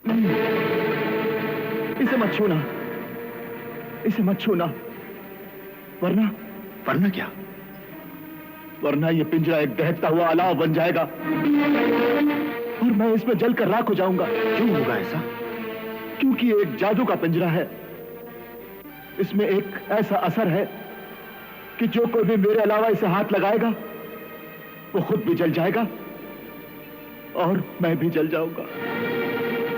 नहीं, इसे मत छूना, इसे मत छूना, वरना वरना क्या? वरना ये पिंजरा एक दहकता हुआ अलाव बन जाएगा और मैं इसमें जलकर राख हो जाऊंगा। क्यों होगा ऐसा? क्योंकि ये एक जादू का पिंजरा है। इसमें एक ऐसा असर है कि जो कोई भी मेरे अलावा इसे हाथ लगाएगा वो खुद भी जल जाएगा और मैं भी जल जाऊंगा।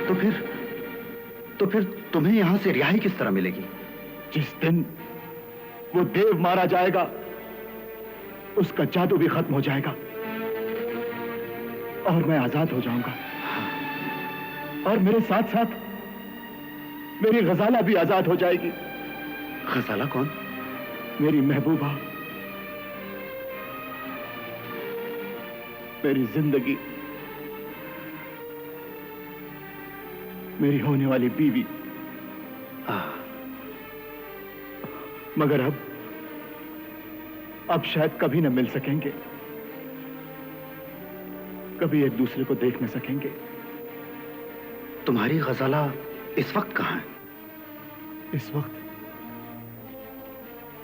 तो फिर तुम्हें यहां से रिहाई किस तरह मिलेगी? जिस दिन वो देव मारा जाएगा उसका जादू भी खत्म हो जाएगा और मैं आजाद हो जाऊंगा। और मेरे साथ साथ मेरी गजाला भी आजाद हो जाएगी। गजाला कौन? मेरी महबूबा, मेरी जिंदगी, मेरी होने वाली बीवी। मगर अब शायद कभी न मिल सकेंगे, कभी एक दूसरे को देख न सकेंगे। तुम्हारी गजाला इस वक्त कहां है?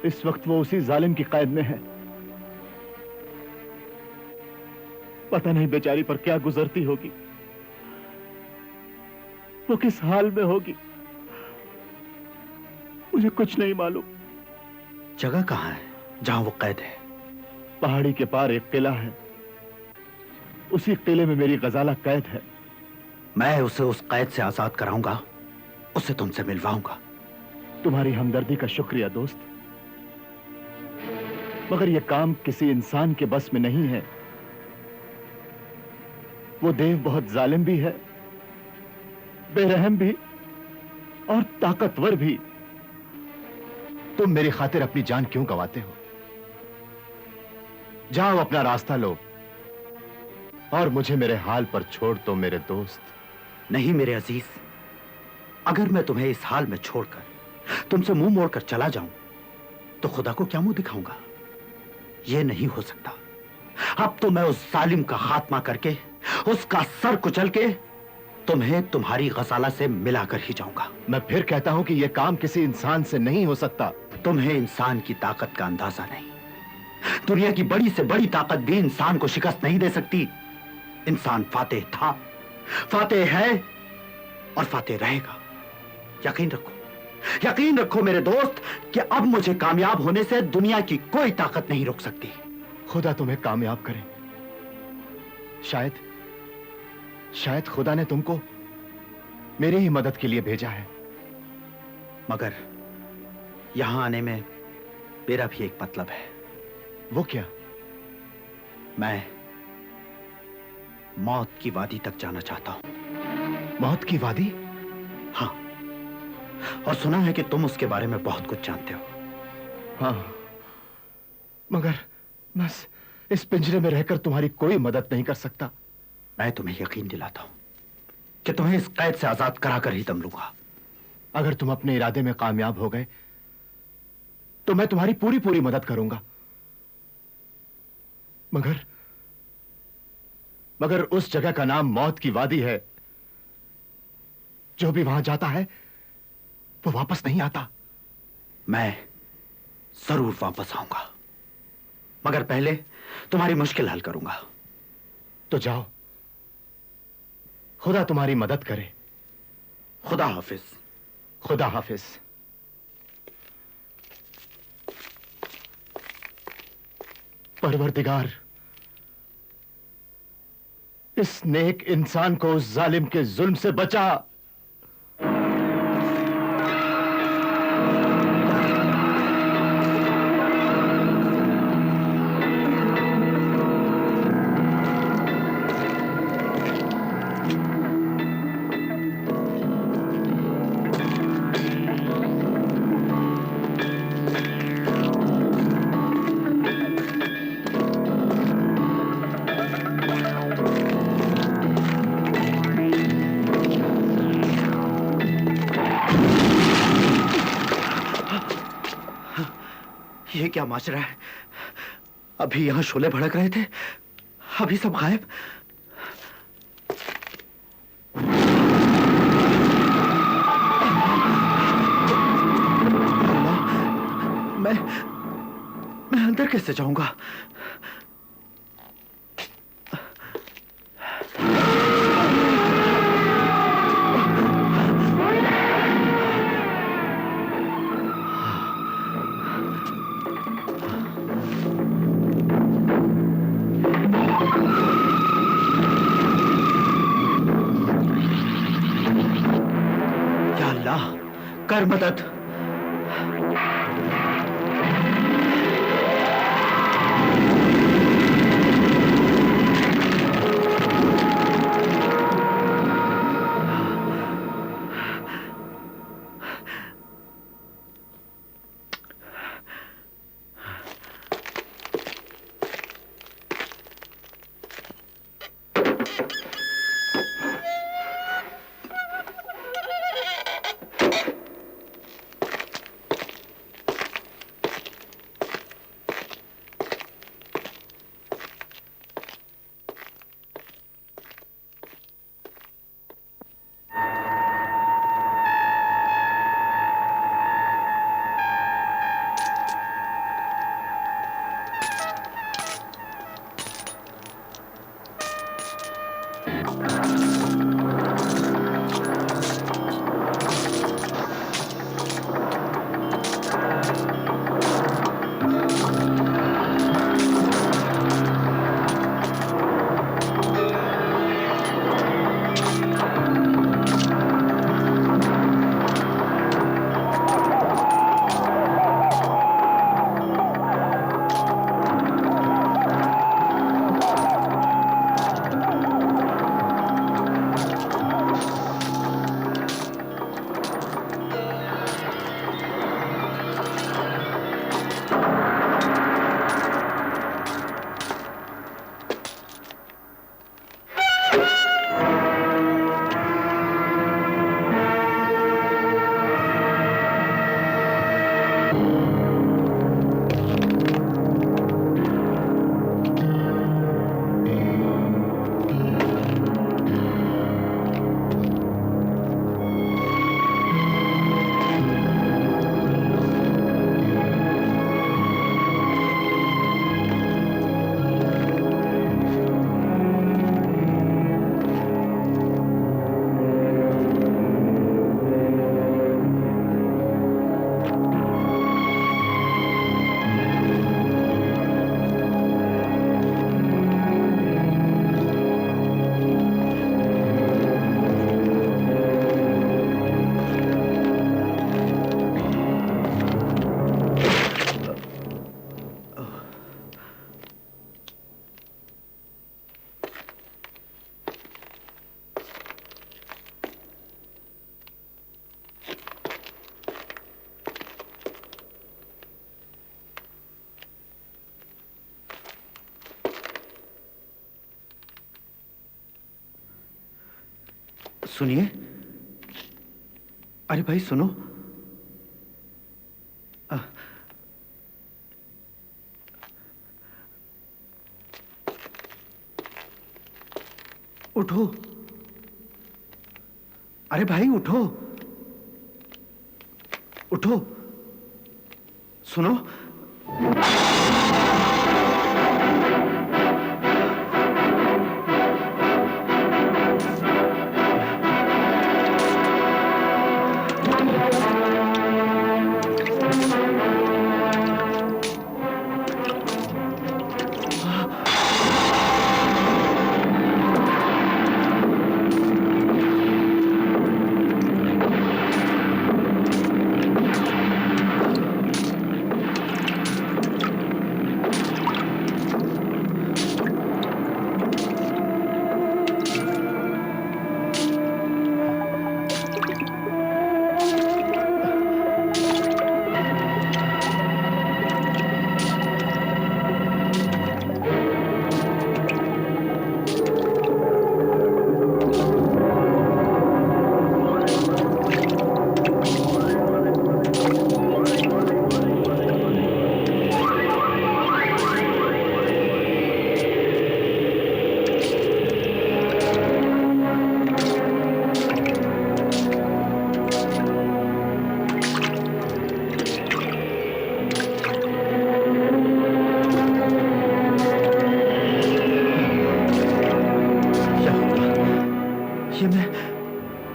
इस वक्त वो उसी जालिम की कैद में है। पता नहीं बेचारी पर क्या गुजरती होगी, वो किस हाल में होगी, मुझे कुछ नहीं मालूम। जगह कहां है जहां वो कैद है? पहाड़ी के पार एक किला है, उसी किले में मेरी गजाला कैद है। मैं उसे उस कैद से आजाद कराऊंगा, उसे तुमसे मिलवाऊंगा। तुम्हारी हमदर्दी का शुक्रिया दोस्त, मगर यह काम किसी इंसान के बस में नहीं है। वो देव बहुत जालिम भी है, बेरहम भी और ताकतवर भी। तुम मेरी खातिर अपनी जान क्यों गंवाते हो? जाओ अपना रास्ता लो और मुझे मेरे हाल पर छोड़ दो मेरे दोस्त। नहीं मेरे अजीज, अगर मैं तुम्हें इस हाल में छोड़कर तुमसे मुंह मोड़कर चला जाऊं तो खुदा को क्या मुंह दिखाऊंगा? यह नहीं हो सकता। अब तो मैं उस जालिम का खात्मा करके, उसका सर कुचल के तुम्हें तुम्हारी गजाला से मिलाकर ही जाऊंगा। मैं फिर कहता हूं कि यह काम किसी इंसान से नहीं हो सकता। तुम्हें इंसान की ताकत का अंदाजा नहीं। दुनिया की बड़ी से बड़ी ताकत भी इंसान को शिकस्त नहीं दे सकती। इंसान फातेह था, फातेह है और फातेह रहेगा। यकीन रखो मेरे दोस्त कि अब मुझे कामयाब होने से दुनिया की कोई ताकत नहीं रोक सकती। खुदा तुम्हें कामयाब करे। शायद खुदा ने तुमको मेरी ही मदद के लिए भेजा है। मगर यहां आने में मेरा भी एक मतलब है। वो क्या? मैं मौत की वादी तक जाना चाहता हूं। मौत की वादी? हाँ, और सुना है कि तुम उसके बारे में बहुत कुछ जानते हो। हाँ, मगर बस इस पिंजरे में रहकर तुम्हारी कोई मदद नहीं कर सकता। मैं तुम्हें यकीन दिलाता हूं कि तुम्हें इस कैद से आजाद कराकर ही दम लूंगा। अगर तुम अपने इरादे में कामयाब हो गए तो मैं तुम्हारी पूरी मदद करूंगा। मगर उस जगह का नाम मौत की वादी है। जो भी वहां जाता है वो वापस नहीं आता। मैं जरूर वापस आऊंगा, मगर पहले तुम्हारी मुश्किल हल करूंगा। तो जाओ, खुदा तुम्हारी मदद करे। खुदा हाफिज। खुदा हाफिज। परवरदिगार, इस नेक इंसान को उस जालिम के जुल्म से बचा। ये क्या माजरा है? अभी यहां शोले भड़क रहे थे, अभी सब गायब। अंदर कैसे जाऊंगा? या अल्लाह, कर मदद। सुनिए। अरे भाई सुनो। उठो। अरे भाई उठो, उठो, सुनो।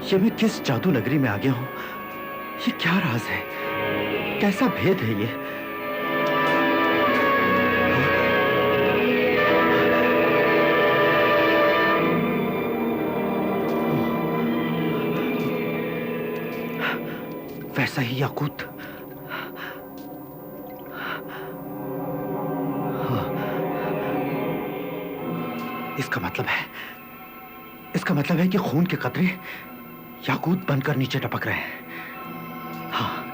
ये मैं किस जादू नगरी में आ गया हूं? ये क्या राज है? कैसा भेद है ये? वैसा ही याकूत। इसका मतलब है कि खून के कतरे याकूत बनकर नीचे टपक रहे हैं। हाँ,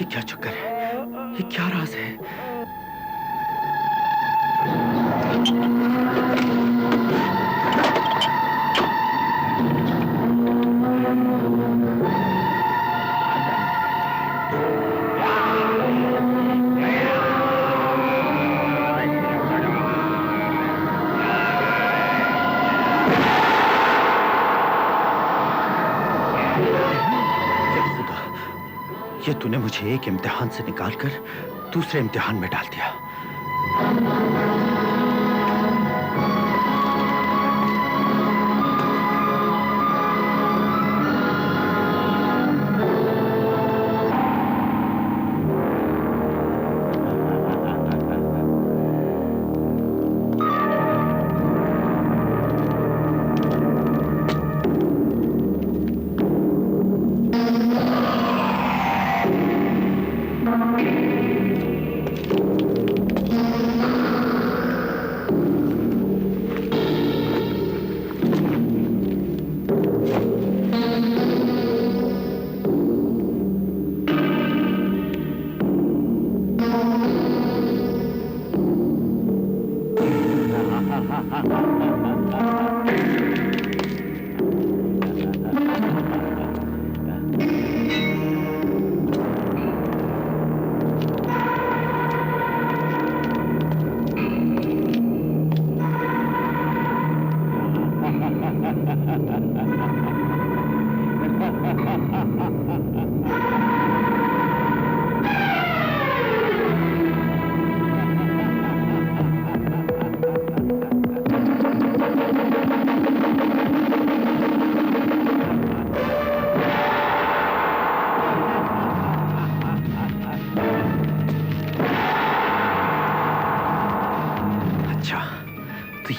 ये क्या चक्कर है? ये क्या राज है? ये तूने मुझे एक इम्तिहान से निकालकर दूसरे इम्तिहान में डाल दिया।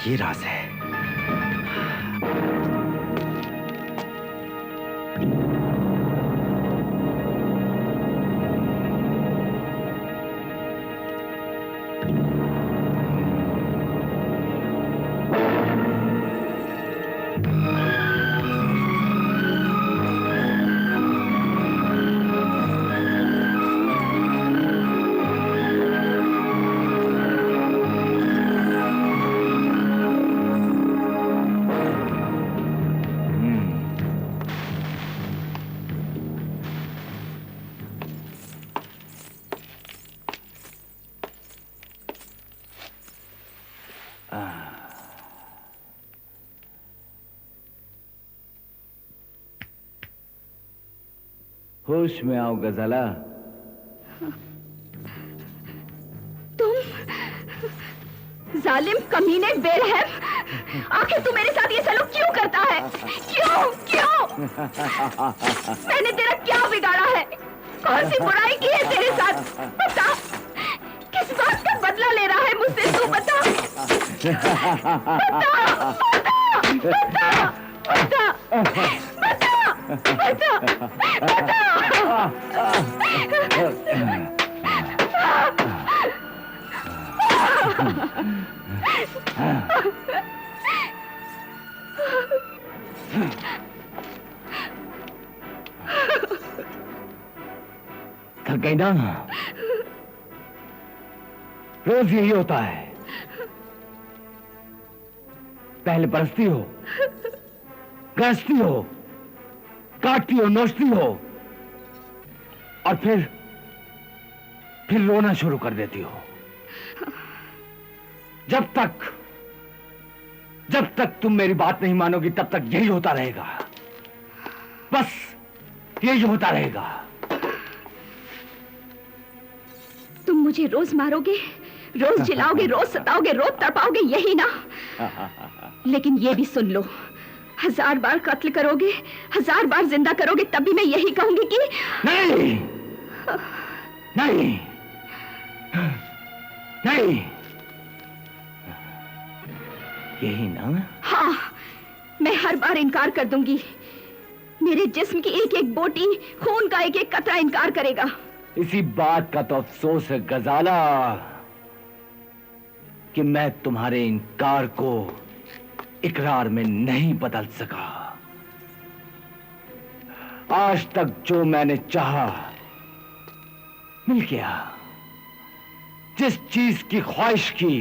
ये राज है। होश में आओ गजाला। तुम जालिम, कमीने, बेरहम, आखिर तू मेरे साथ ये सलूक क्यों करता है? क्यों क्यों? मैंने तेरा क्या बिगाड़ा है? कौन सी बुराई की है तेरे साथ? बता, किस बात का बदला ले रहा है मुझसे? तू बता, बता, बता, बता, बता, बता, बता, बता। थक गई ना? रोज यही होता है। पहले बरसती हो, गरजती हो, काटती हो, नोचती हो, और फिर रोना शुरू कर देती हो। जब तक तुम मेरी बात नहीं मानोगी तब तक यही होता रहेगा। बस यही होता रहेगा। तुम मुझे रोज मारोगे, रोज जिलाओगे, रोज सताओगे, रोज तड़पाओगे, यही ना? लेकिन ये भी सुन लो, 1000 बार कत्ल करोगे, 1000 बार जिंदा करोगे, तब भी मैं यही कहूंगी कि नहीं, नहीं, नहीं। यही ना? हाँ, मैं हर बार इनकार कर दूंगी। मेरे जिस्म की एक एक बोटी, खून का एक एक कतरा इनकार करेगा। इसी बात का तो अफसोस है गजाला कि मैं तुम्हारे इनकार को इकरार में नहीं बदल सका। आज तक जो मैंने चाहा मिल गया। जिस चीज की ख्वाहिश की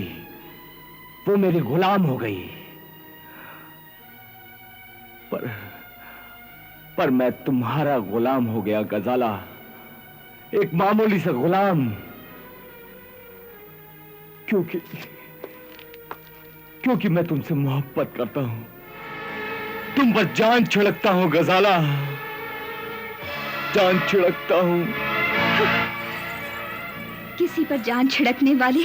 वो मेरी गुलाम हो गई। पर मैं तुम्हारा गुलाम हो गया गजाला, एक मामूली सा गुलाम। क्योंकि मैं तुमसे मोहब्बत करता हूं, तुम पर जान छिड़कता हूं गजाला, जान छिड़कता हूं। किसी पर जान छिड़कने वाले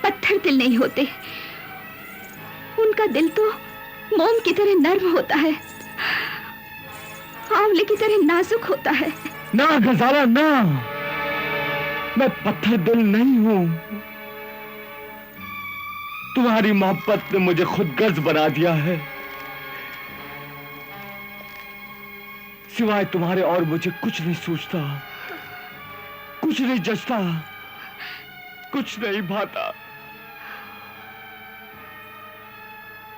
पत्थर दिल नहीं होते, उनका दिल तो मोम की तरह नर्म होता है, आंवले की तरह नाजुक होता है। ना गजाला ना, मैं पत्थर दिल नहीं हूं। तुम्हारी मोहब्बत ने मुझे खुदगर्ज बना दिया है। सिवाय तुम्हारे और मुझे कुछ नहीं सूझता, कुछ नहीं जचता, कुछ नहीं भाता।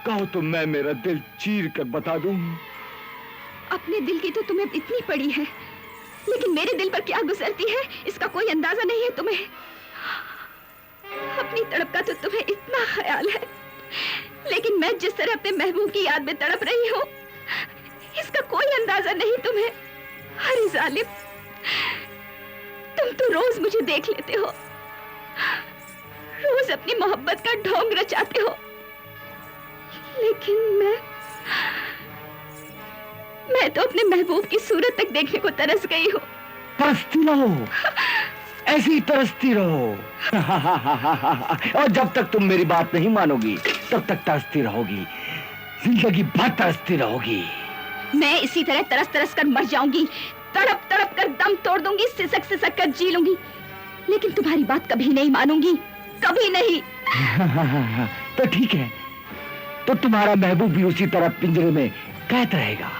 कहो तो मैं मेरा दिल चीर कर बता दूं। अपने दिल की तो तुम्हें इतनी पड़ी है, लेकिन मेरे दिल पर क्या गुजरती है इसका कोई अंदाजा नहीं है तुम्हें। अपनी तड़प का तो तुम्हें इतना ख्याल है, लेकिन मैं जिस तरह अपने महबूब की याद में तड़प रही हूँ इसका कोई अंदाजा नहीं तुम्हें। अरे जालिम, तुम तो रोज मुझे देख लेते हो, रोज अपनी मोहब्बत का ढोंग रचाते हो, लेकिन मैं तो अपने महबूब की सूरत तक देखने को तरस गई हूँ। तरसती रहो, ऐसी ही तरसती रहो। और जब तक तुम मेरी बात नहीं मानोगी तब तक तरसती रहोगी, जिंदगी भर तरसती रहोगी। मैं इसी तरह तरस तरस कर मर जाऊंगी, तड़प तड़प कर दम तोड़ दूंगी, सिसक सिसक कर जी लूंगी, लेकिन तुम्हारी बात कभी नहीं मानूंगी, कभी नहीं। तो ठीक है, तो तुम्हारा महबूब भी उसी तरह पिंजरे में कैद रहेगा,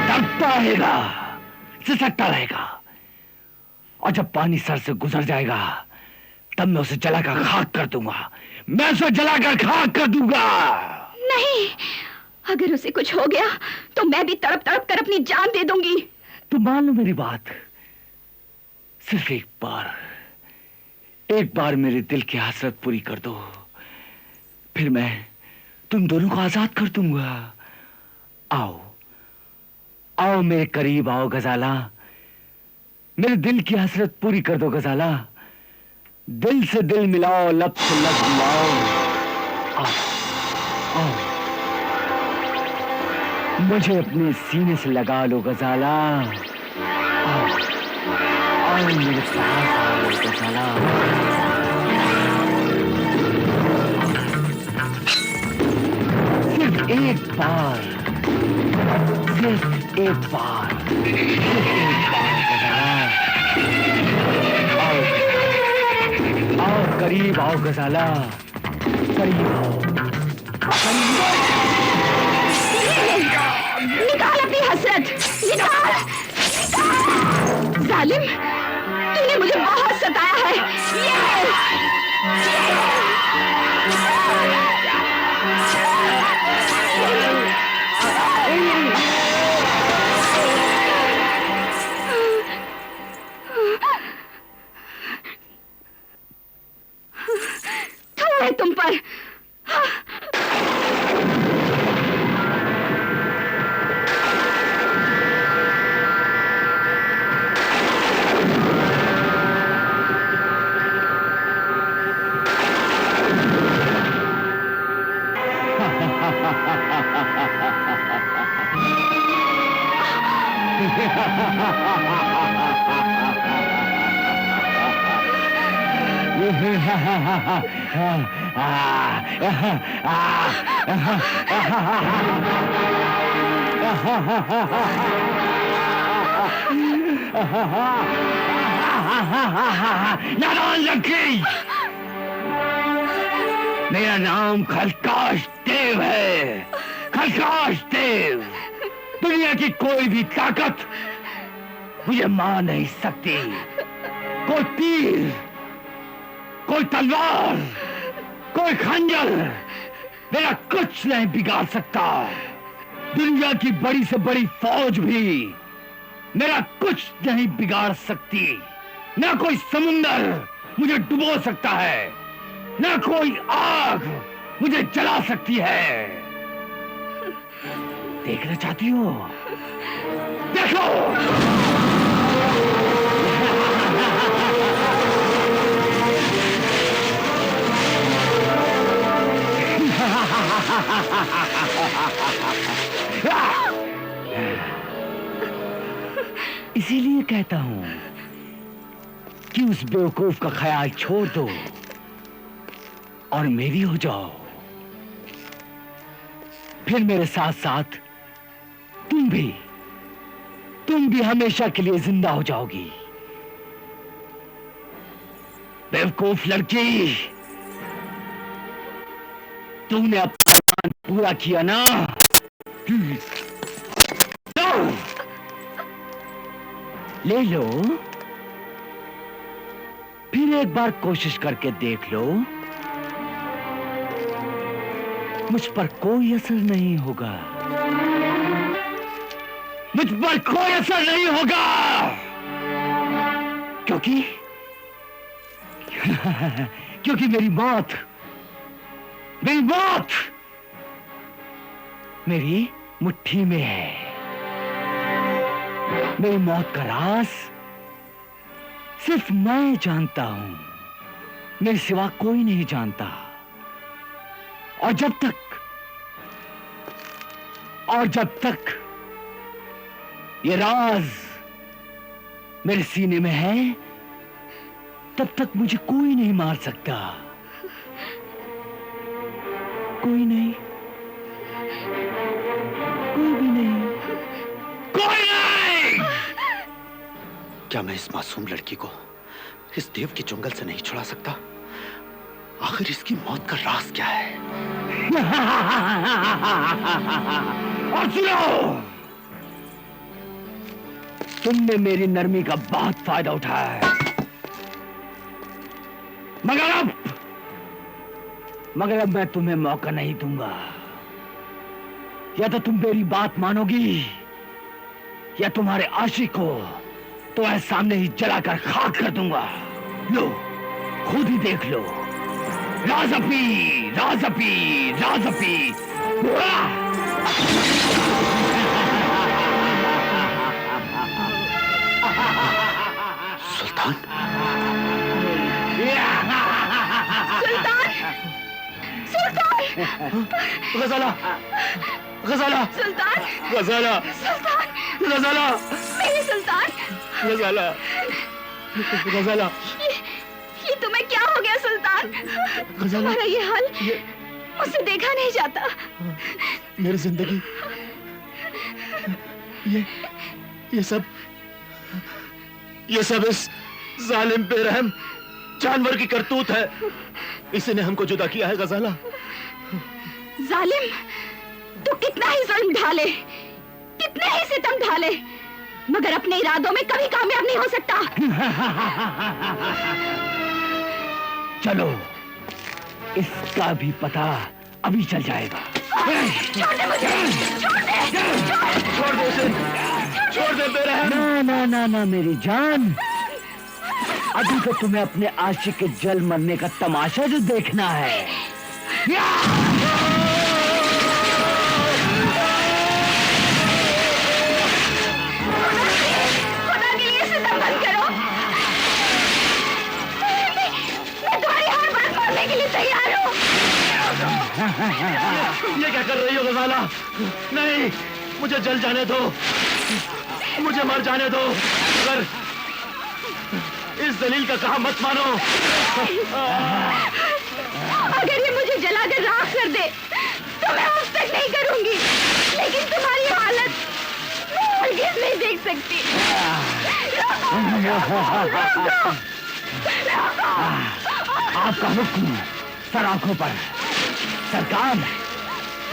तड़पता रहेगा, सिसकता रहेगा, और जब पानी सर से गुजर जाएगा तब मैं उसे जलाकर खाक कर दूंगा, मैं उसे जलाकर खाक कर दूंगा। नहीं, अगर उसे कुछ हो गया तो मैं भी तड़प तड़प कर अपनी जान दे दूंगी। तो मान लो मेरी बात, सिर्फ एक बार मेरे दिल की हसरत पूरी कर दो, फिर मैं तुम दोनों को आजाद कर दूंगा। आओ आओ मेरे करीब आओ गजाला, मेरे दिल की हसरत पूरी कर दो गजाला, दिल से दिल मिलाओ, लब से लब मिलाओ। आओ आओ, मुझे अपने सीने से लगा लो गजाला। आओ आओ मेरे पास आओ गजाला। सिर्फ एक बार, सिर्फ एक बार, सिर्फ एक बार गजाला। आओ आओ, करीब आओ गजाला, करीब आओ। निकाल अपनी हसरत, निकाल, निकाल। जालिम, तूने मुझे बहुत सताया है। थोड़ा है तुम पर। नारायण लक्ष्मी, मेरा नाम खलकाश देव है, खलकाश देव। दुनिया की कोई भी ताकत मुझे मार नहीं सकती, कोई तीर, कोई तलवार, कोई खंजर मेरा कुछ नहीं बिगाड़ सकता। दुनिया की बड़ी से बड़ी फौज भी मेरा कुछ नहीं बिगाड़ सकती। ना कोई समुंदर मुझे डुबो सकता है, ना कोई आग मुझे जला सकती है। देखना चाहती हो? देखो। इसीलिए कहता हूं कि उस बेवकूफ का ख्याल छोड़ दो और मेरी हो जाओ। फिर मेरे साथ साथ तुम भी हमेशा के लिए जिंदा हो जाओगी। बेवकूफ लड़की, तूने अपना प्लान पूरा किया ना? ले लो, फिर एक बार कोशिश करके देख लो। मुझ पर कोई असर नहीं होगा, मुझ पर कोई असर नहीं होगा, क्योंकि मेरी मौत मेरी मुट्ठी में है। मेरी मौत का राज सिर्फ मैं जानता हूं, मेरे सिवा कोई नहीं जानता। और जब तक ये राज मेरे सीने में है, तब तक मुझे कोई नहीं मार सकता। कोई नहीं, कोई भी नहीं, कोई नहीं। क्या मैं इस मासूम लड़की को इस देव के जंगल से नहीं छुड़ा सकता? आखिर इसकी मौत का राज क्या है? और सुनो, तुमने मेरी नरमी का बहुत फायदा उठाया है, मगर अब मैं तुम्हें मौका नहीं दूंगा। या तो तुम मेरी बात मानोगी, या तुम्हारे आशिक को तो मैं सामने ही जलाकर खाक कर दूंगा। लो, खुद ही देख लो। राजपी, राजपी, राजपी। सुल्तान, गजाला, गजाला, सुल्तान, गजाला, सुल्तान, गजाला, मेरे सुल्तान, गजाला, गजाला। ये तुम्हें क्या हो गया सुल्तान? तुम्हारा ये हाल मुझसे देखा नहीं जाता। मेरी जिंदगी, ये सब इस जालिम बेरहम जानवर की करतूत है। इसी ने हमको जुदा किया है गजाला। जालिम, तू कितना ही जुल्म ढाले, कितने ही सितम ढाले, मगर अपने इरादों में कभी कामयाब नहीं हो सकता। चलो, इसका भी पता अभी चल जाएगा। छोड़ दे मुझे, छोड़ दे, छोड़ दे उसे, छोड़ दे बेरहम। ना मेरी जान, अभी तो तुम्हें अपने आशिक के जल मरने का तमाशा जो देखना है। खुदा के लिए सितम बंद करो। मैं तुम्हारी हर बात मानने के लिए तैयार हूँ। ये क्या कर रही हो गजाला? नहीं, मुझे जल जाने दो, मुझे मर जाने दो, मगर इस दलील का कहा मत मानो। अगर ये मुझे जलाकर राख कर दे तो मैं अब तक नहीं करूंगी, लेकिन तुम्हारी हालत मैं हरगिज़ नहीं देख सकती। आपका हुक्म सर आंखों पर। सरकार,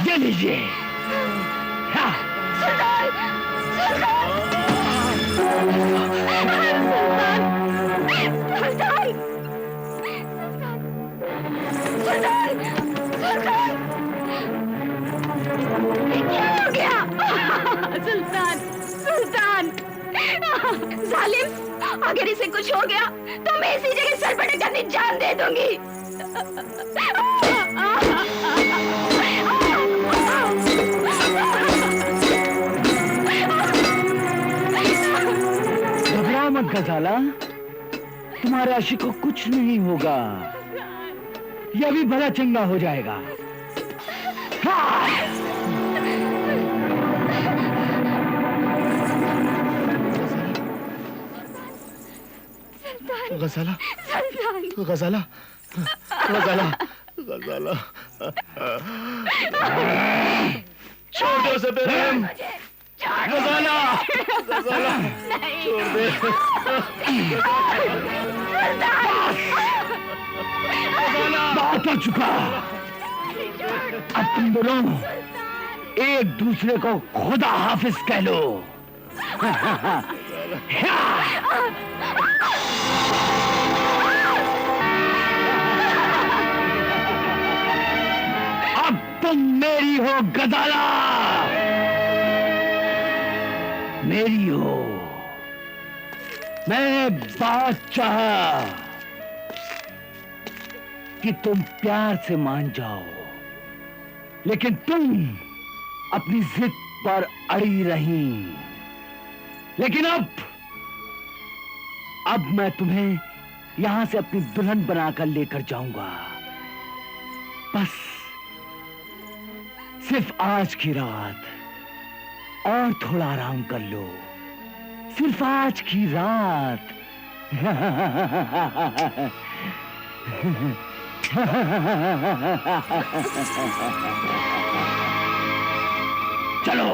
ये लीजिए। क्या हो गया? सुल्तान, सुल्तान, जालिम, अगर इसे कुछ हो गया तो मैं इसी जगह सर पटक कर जान दे दूंगी। घबरा मत गजाला, तुम्हारे आशिक को कुछ नहीं होगा, यह भी भला चंगा हो जाएगा। गजाला, सल्तान, गजाला, गजाला, गजाला, छोड़ दे उसे बेरहम। गजाला, गजाला, छोड़ दे। बात हो चुका। अब तुम दोनों एक दूसरे को खुदा हाफिज कह लो। अब तुम मेरी हो गजाला, मेरी हो। मैंने बात चाहा कि तुम प्यार से मान जाओ, लेकिन तुम अपनी जिद पर अड़ी रही। लेकिन अब मैं तुम्हें यहां से अपनी दुल्हन बनाकर लेकर जाऊंगा। बस सिर्फ आज की रात और थोड़ा आराम कर लो, सिर्फ आज की रात। चलो।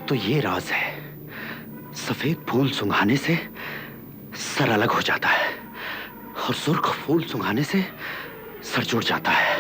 तो ये राज है, सफेद फूल सुंघाने से सर अलग हो जाता है और सुर्ख फूल सुंघाने से सर जुड़ जाता है।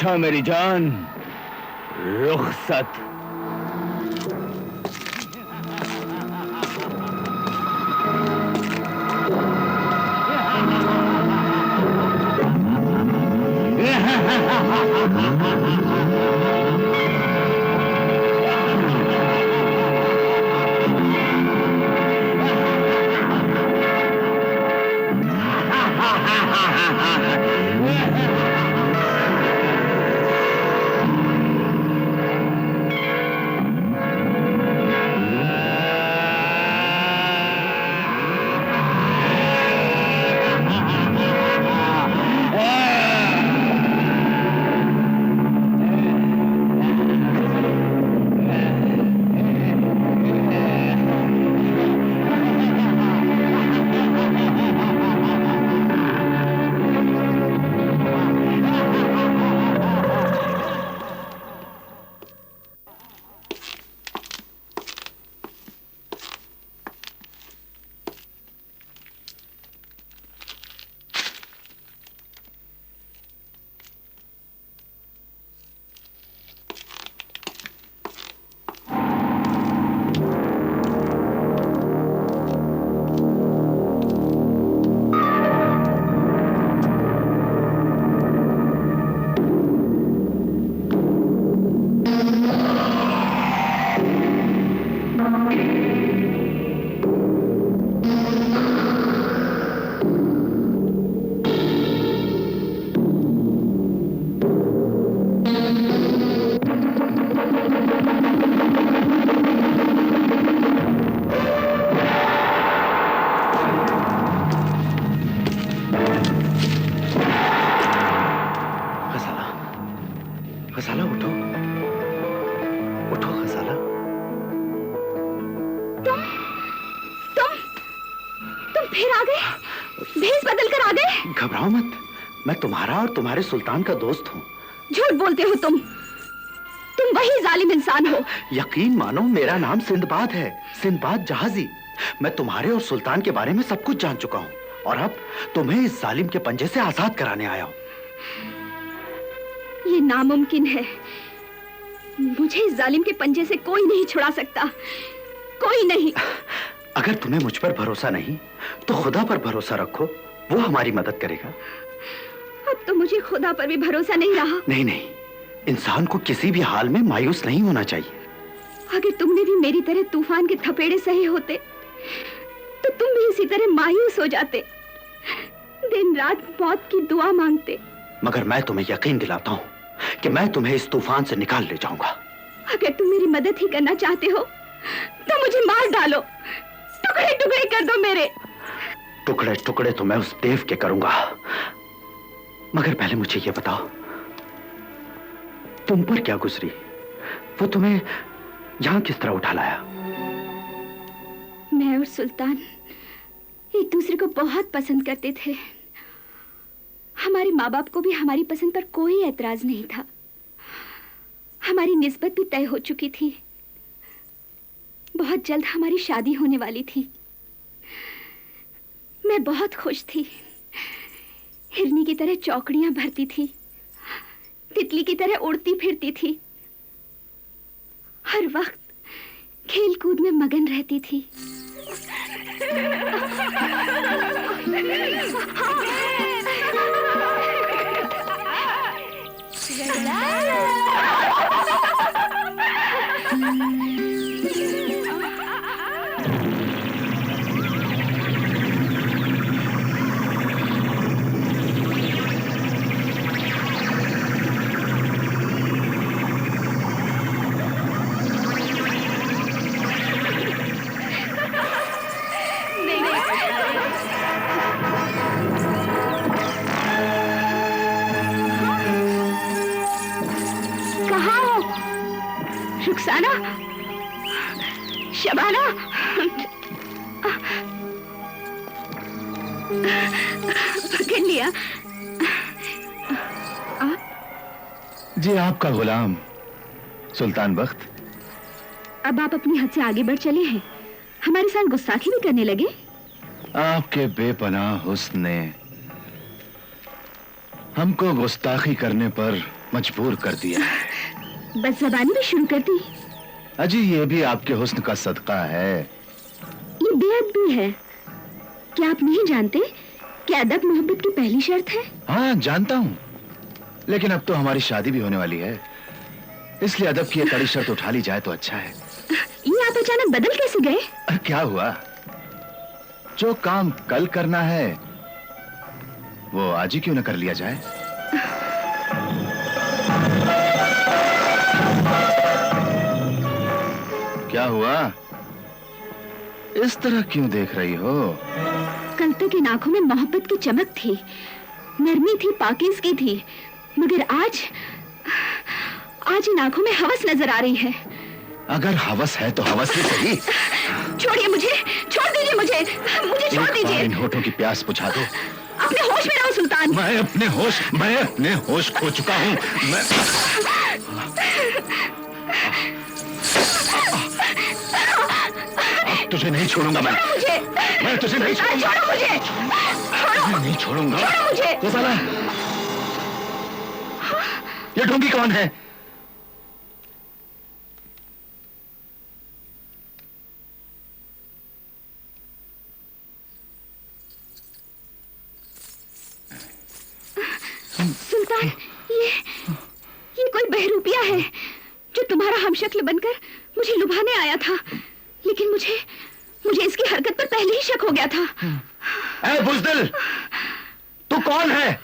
अच्छा मेरी जान, रुखसत। गजाला उठो, उठो गजाला। तुम फिर आ गए? भेष बदल कर आ गए? घबराओ मत, मैं तुम्हारा और तुम्हारे सुल्तान का दोस्त हूँ। झूठ बोलते हो तुम वही जालिम इंसान हो। यकीन मानो, मेरा नाम सिंदबाद है, सिंदबाद जहाजी। मैं तुम्हारे और सुल्तान के बारे में सब कुछ जान चुका हूँ और अब तुम्हें इस जालिम के पंजे से आजाद कराने आया हूँ। ये नामुमकिन है। मुझे इस जालिम के पंजे से कोई नहीं छुड़ा सकता, कोई नहीं। अगर तुम्हें मुझ पर भरोसा नहीं तो खुदा पर भरोसा रखो, वो हमारी मदद करेगा। अब तो मुझे खुदा पर भी भरोसा नहीं रहा। नहीं नहीं, इंसान को किसी भी हाल में मायूस नहीं होना चाहिए। अगर तुमने भी मेरी तरह तूफान के थपेड़े सहे होते तो तुम भी इसी तरह मायूस हो जाते, दिन रात मौत की दुआ मांगते। मगर मैं तुम्हें यकीन दिलाता हूँ कि मैं तुम्हें इस तूफान से निकाल ले जाऊंगा। अगर तुम मेरी मदद ही करना चाहते हो तो मुझे मार डालो, टुकड़े टुकड़े कर दो मेरे। टुकड़े टुकड़े तो मैं उस देव के करूंगा, मगर पहले मुझे ये बताओ, तुम पर क्या गुजरी? वो तुम्हें यहां किस तरह उठा लाया? मैं और सुल्तान एक दूसरे को बहुत पसंद करते थे। हमारे माँ बाप को भी हमारी पसंद पर कोई एतराज नहीं था। हमारी निस्बत भी तय हो चुकी थी। बहुत जल्द हमारी शादी होने वाली थी। मैं बहुत खुश थी। हिरनी की तरह चौकड़ियां भरती थी, तितली की तरह उड़ती फिरती थी, हर वक्त खेल कूद में मगन रहती थी। रुखसाना, शबाना, पकड़ लिया। जी आपका गुलाम सुल्तान बख्त। अब आप अपनी हद से आगे बढ़ चले हैं, हमारे साथ गुस्ताखी भी करने लगे। आपके बेपनाह हुस्न ने हमको गुस्ताखी करने पर मजबूर कर दिया है। बस जबानी भी शुरू कर दी। अजी ये भी आपके हुस्न का सदका है। ये बेअदबी है। क्या आप नहीं जानते कि अदब मोहब्बत की पहली शर्त है? हाँ जानता हूँ, लेकिन अब तो हमारी शादी भी होने वाली है, इसलिए अदब की ये कड़ी शर्त उठा ली जाए तो अच्छा है। ये आप अचानक बदल कैसे गए? क्या हुआ? जो काम कल करना है वो आज ही क्यों न कर लिया जाए? क्या हुआ? इस तरह क्यों देख रही हो? कल तक इन आंखों में मोहब्बत की चमक थी, नरमी थी, पाकीज़गी थी, मगर आज इन आंखों में हवस नजर आ रही है। अगर हवस है तो हवस ही सही। छोड़िए मुझे, छोड़ दीजिए मुझे छोड़ दीजिए। इन होठों की प्यास बुझा दो। अपने होश में रहो सुल्तान। मैं अपने होश खो चुका हूँ। अब तुझे नहीं छोड़ूंगा मैं तुझे नहीं छोड़ूंगा। छोड़ो मुझे, मैं नहीं छोड़ूंगा। छोड़ो मुझे। गजाला, ये ढोंगी कौन है? सुल्तान, ये कोई बहरूपिया है जो तुम्हारा हमशक्ल बनकर मुझे लुभाने आया था, लेकिन मुझे इसकी हरकत पर पहले ही शक हो गया था। ऐ बुज़दिल, तू कौन है?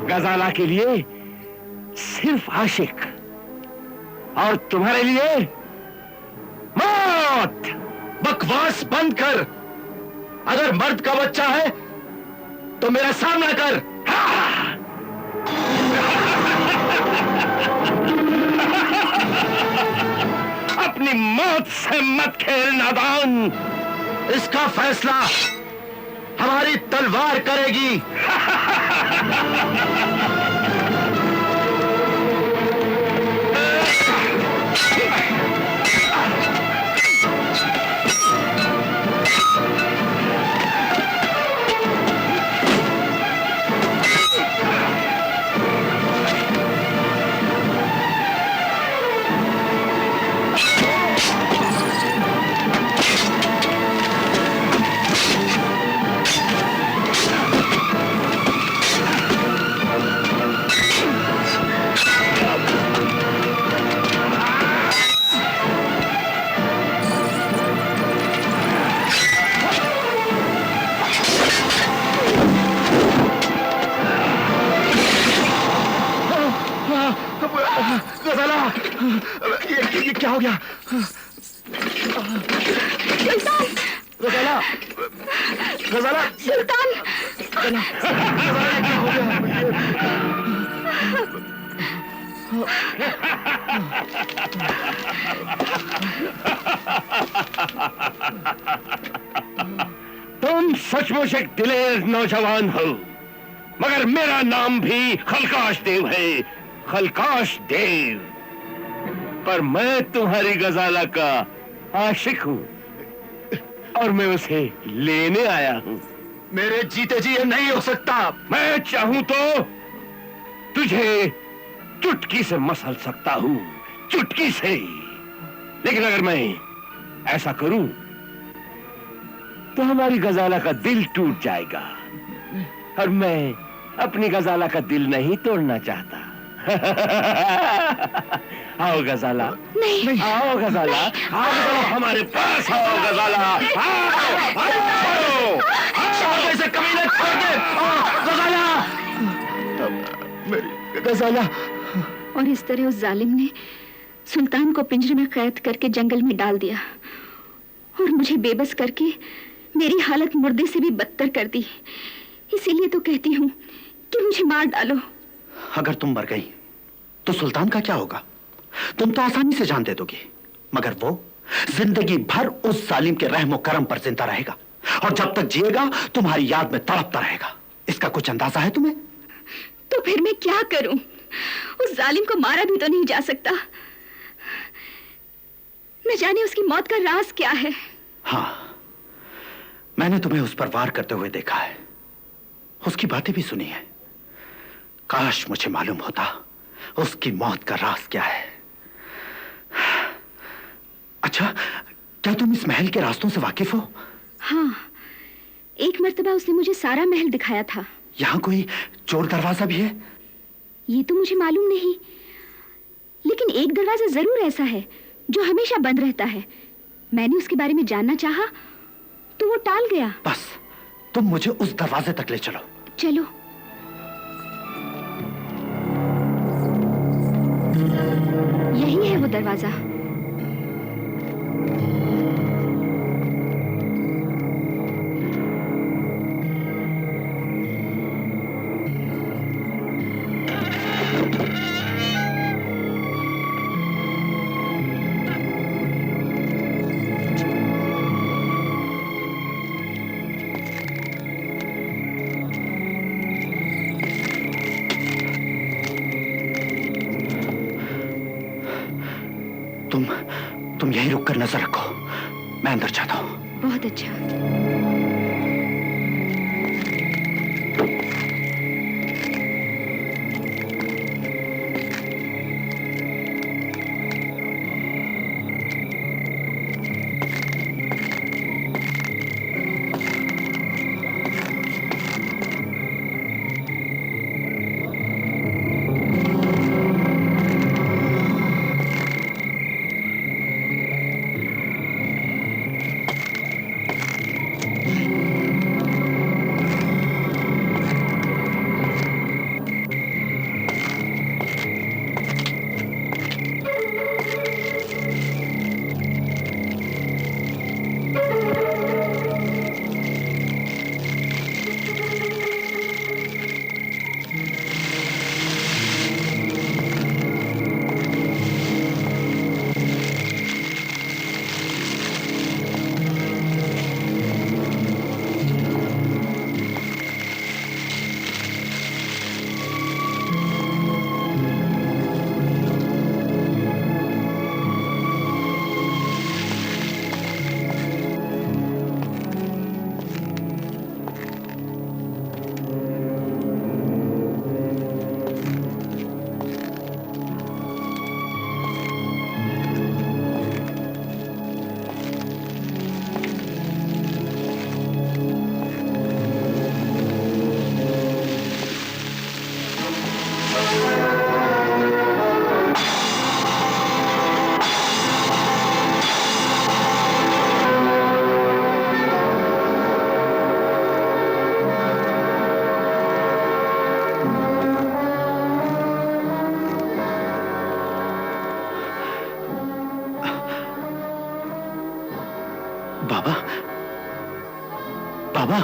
गजाला के लिए सिर्फ आशिक और तुम्हारे लिए मौत। बकवास बंद कर। अगर मर्द का बच्चा है तो मेरा सामना कर। अपनी मौत से मत खेल नादान। इसका फैसला हमारी तलवार करेगी। गजाला, ये क्या हो गया? गजाला, गजाला, सुल्तान, गजाला, क्या हो गया? तुम सचमुच एक दिलेर नौजवान हो, मगर मेरा नाम भी खलकाश देव है, खलकाश देव। पर मैं तुम्हारी गजाला का आशिक हूं और मैं उसे लेने आया हूं। मेरे जीते जी ये नहीं हो सकता। मैं चाहूं तो तुझे चुटकी से मसल सकता हूं, चुटकी से। लेकिन अगर मैं ऐसा करूं तो हमारी गजाला का दिल टूट जाएगा और मैं अपनी गजाला का दिल नहीं तोड़ना चाहता। आओ गजाला, नहीं, आओ गजाला, आओ गजाला, हमारे पास आओ गजाला, आओ, ऐसे कमीने छोड़ दे। गजाला, मेरी गजाला। और इस तरह उस जालिम ने सुल्तान को पिंजरे में कैद करके जंगल में डाल दिया और मुझे बेबस करके मेरी हालत मुर्दे से भी बदतर कर दी। इसीलिए तो कहती हूँ कि मुझे मार डालो। अगर तुम मर गई तो सुल्तान का क्या होगा? तुम तो आसानी से जान दे दोगी, मगर वो जिंदगी भर उस जालिम के रहम और करम पर जिंदा रहेगा और जब तक जिएगा तुम्हारी याद में तड़पता रहेगा। इसका कुछ अंदाजा है तुम्हें? तो फिर मैं क्या करूं? उस जालिम को मारा भी तो नहीं जा सकता। न जाने उसकी मौत का राज क्या है। हाँ, मैंने तुम्हें उस पर वार करते हुए देखा है, उसकी बातें भी सुनी है। काश मुझे मालूम होता उसकी मौत का राज क्या है। अच्छा, क्या तुम इस महल के रास्तों से वाकिफ हो? हाँ, एक मर्तबा उसने मुझे सारा महल दिखाया था। यहाँ कोई चोर दरवाजा भी है? ये तो मुझे मालूम नहीं, लेकिन एक दरवाजा जरूर ऐसा है जो हमेशा बंद रहता है। मैंने उसके बारे में जानना चाहा तो वो टाल गया। बस तुम मुझे उस दरवाजे तक ले चलो। चलो। यही है वो दरवाजा। तुम यहीं रुककर नजर रखो, मैं अंदर जाता हूं। बहुत अच्छा। बाबा, बाबा,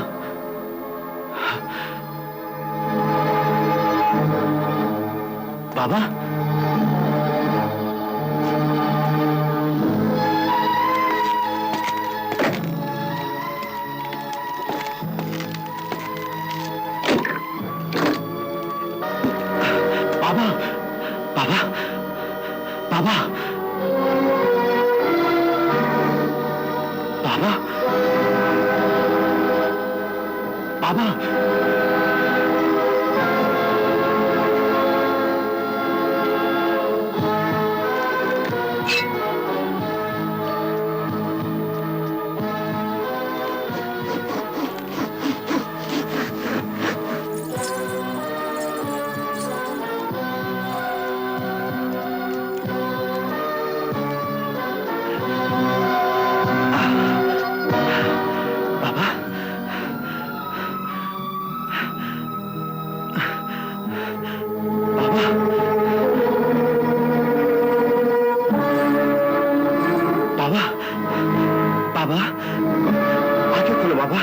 बाबा, बाबा, बाबा, बाबा, बाबा, बाबा, बाबा, आंखें खोलो बाबा।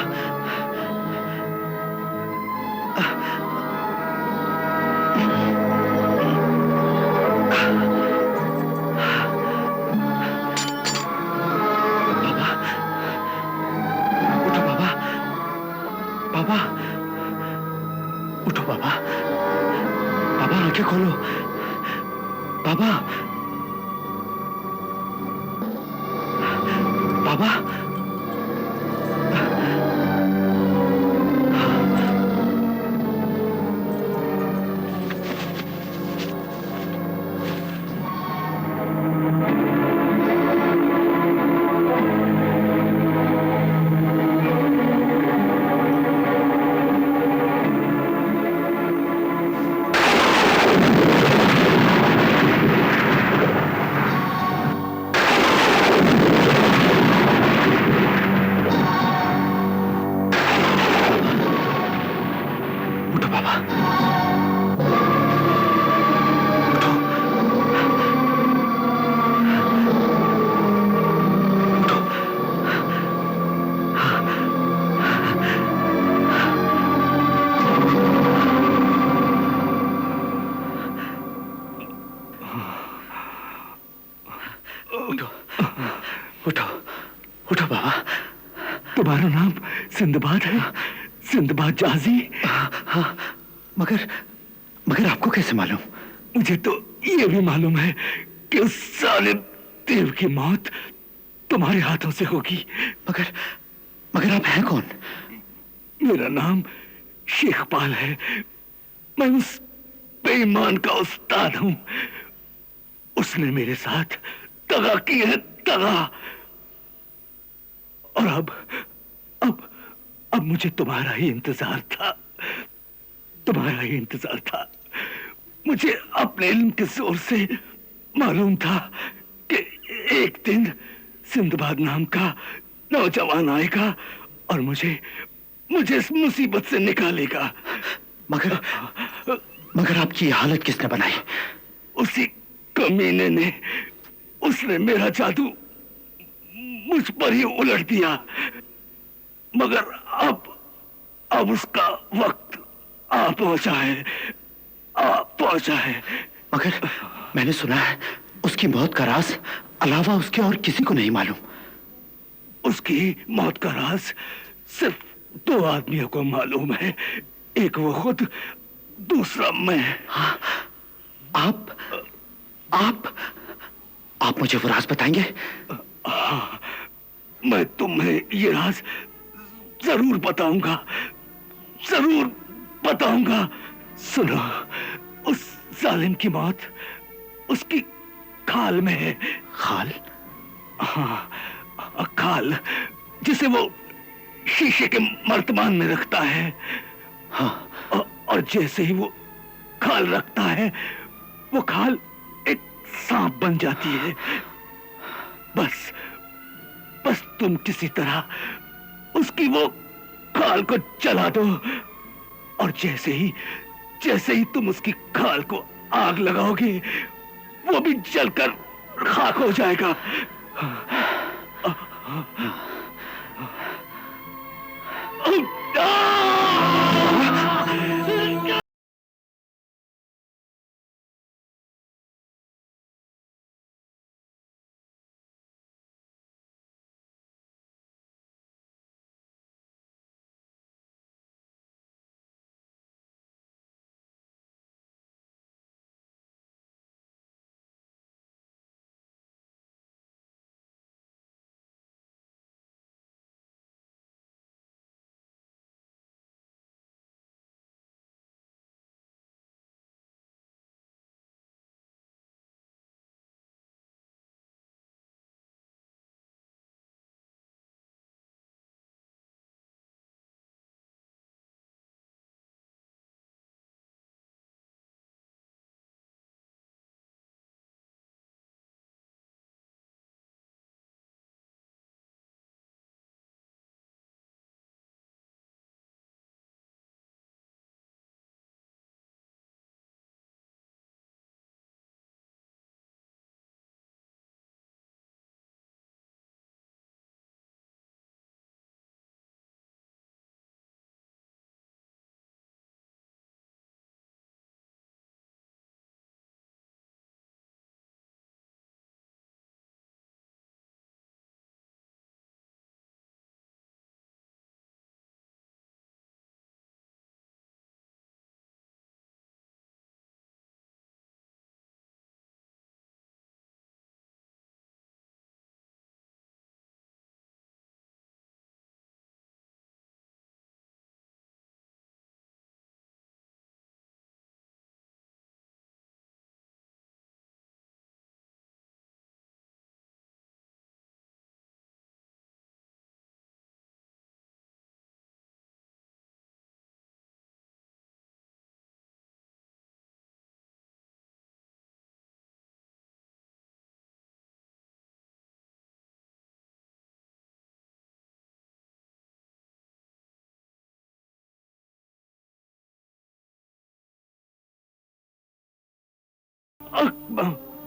बाबा, उठो बाबा, बाबा, उठो बाबा। बाबा, बाबा, उठो बाबा, उठो, उठो। उठो, उठो, उठो बाबा। तुम्हारा नाम सिंदबाद है? सिंदबाद जाजी? हाँ, मगर मगर आपको कैसे मालूम? मुझे तो ये भी मालूम है कि उस साले देव की मौत तुम्हारे हाथों से होगी। मगर मगर आप हैं कौन? मेरा नाम शेखपाल है। मैं उस बेईमान का उस्ताद हूं। उसने मेरे साथ दगा की है, दगा। और अब मुझे तुम्हारा ही इंतजार था, तुम्हारा ही इंतजार था। मुझे अपने इल्म के जोर से मालूम था कि एक दिन सिंदबाद नाम का नौजवान आएगा और मुझे इस मुसीबत से निकालेगा। मगर मगर आपकी ये हालत किसने बनाई? उसी कमीने ने। उसने मेरा जादू मुझ पर ही उलट दिया। मगर अब उसका वक्त आ पहुंचा है, आ पहुंचा है। मगर मैंने सुना है उसकी मौत का राज अलावा उसके और किसी को नहीं मालूम। उसकी मौत का राज सिर्फ 2 आदमियों को मालूम है। एक वो खुद, दूसरा मैं। हाँ, आप मुझे वो राज बताएंगे? हाँ, मैं तुम्हें ये राज जरूर बताऊंगा, जरूर बताऊंगा। सुनो, उस जालिम की मौत उसकी खाल में है। खाल? हाँ, खाल जिसे वो शीशे के मर्तमान में रखता है। हाँ। और जैसे ही वो खाल रखता है, वो खाल एक सांप बन जाती है। बस तुम किसी तरह उसकी वो खाल को जला दो, और जैसे ही तुम उसकी खाल को आग लगाओगे, वो भी जलकर खाक हो जाएगा।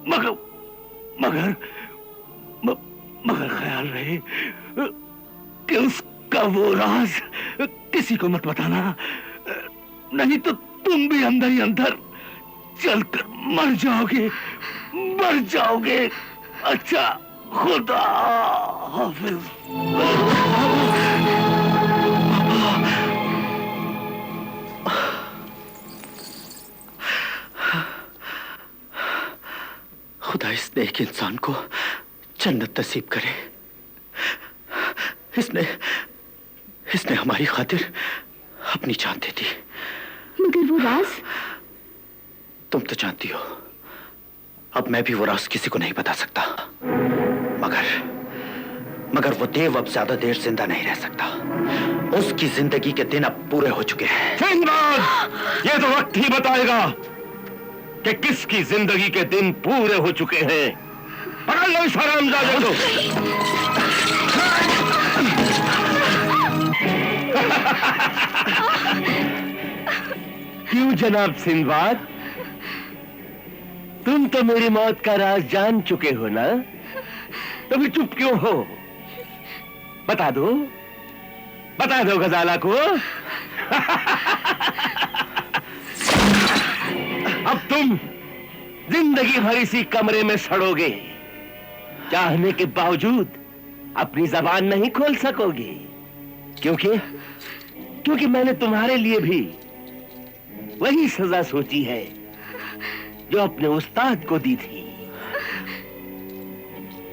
मगर मगर मगर ख्याल रहे कि उसका वो राज किसी को मत बताना, नहीं तो तुम भी अंदर ही अंदर चलकर मर जाओगे, मर जाओगे। अच्छा, खुदा हाफिज। खुदा इस नेक इंसान को जन्नत नसीब करे। इसने हमारी खातिर अपनी जान दे दी। मगर वो राज? तुम तो जानती हो, अब मैं भी वो राज किसी को नहीं बता सकता। मगर वो देव अब ज्यादा देर जिंदा नहीं रह सकता। उसकी जिंदगी के दिन अब पूरे हो चुके हैं। सिंदबाद, ये तो वक्त ही बताएगा कि किसकी जिंदगी के दिन पूरे हो चुके हैं। पकड़ लो इस हरामजादे को। क्यों जनाब सिंदबाद, तुम तो मेरी मौत का राज जान चुके हो ना, तो फिर चुप क्यों हो? बता दो गजाला को। अब तुम जिंदगी भर इसी कमरे में सड़ोगे, चाहने के बावजूद अपनी जबान नहीं खोल सकोगे, क्योंकि मैंने तुम्हारे लिए भी वही सजा सोची है जो अपने उस्ताद को दी थी।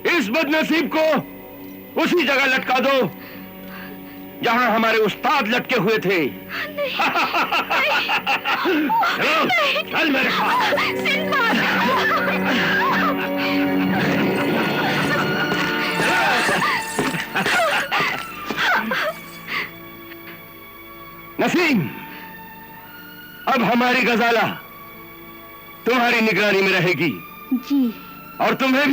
इस बदनसीब को उसी जगह लटका दो जहां हमारे उस्ताद लटके हुए थे। चलो, चल मेरे साथ। नसीम, अब हमारी गजाला तुम्हारी निगरानी में रहेगी। जी। और तुम्हें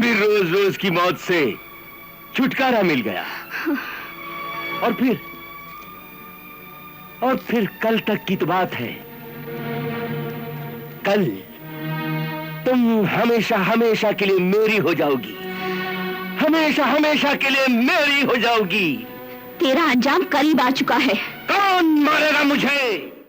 भी रोज रोज की मौत से छुटकारा मिल गया। और फिर कल तक की तो बात है। कल तुम हमेशा हमेशा के लिए मेरी हो जाओगी, हमेशा हमेशा के लिए मेरी हो जाओगी। तेरा अंजाम करीब आ चुका है। कौन मारेगा मुझे?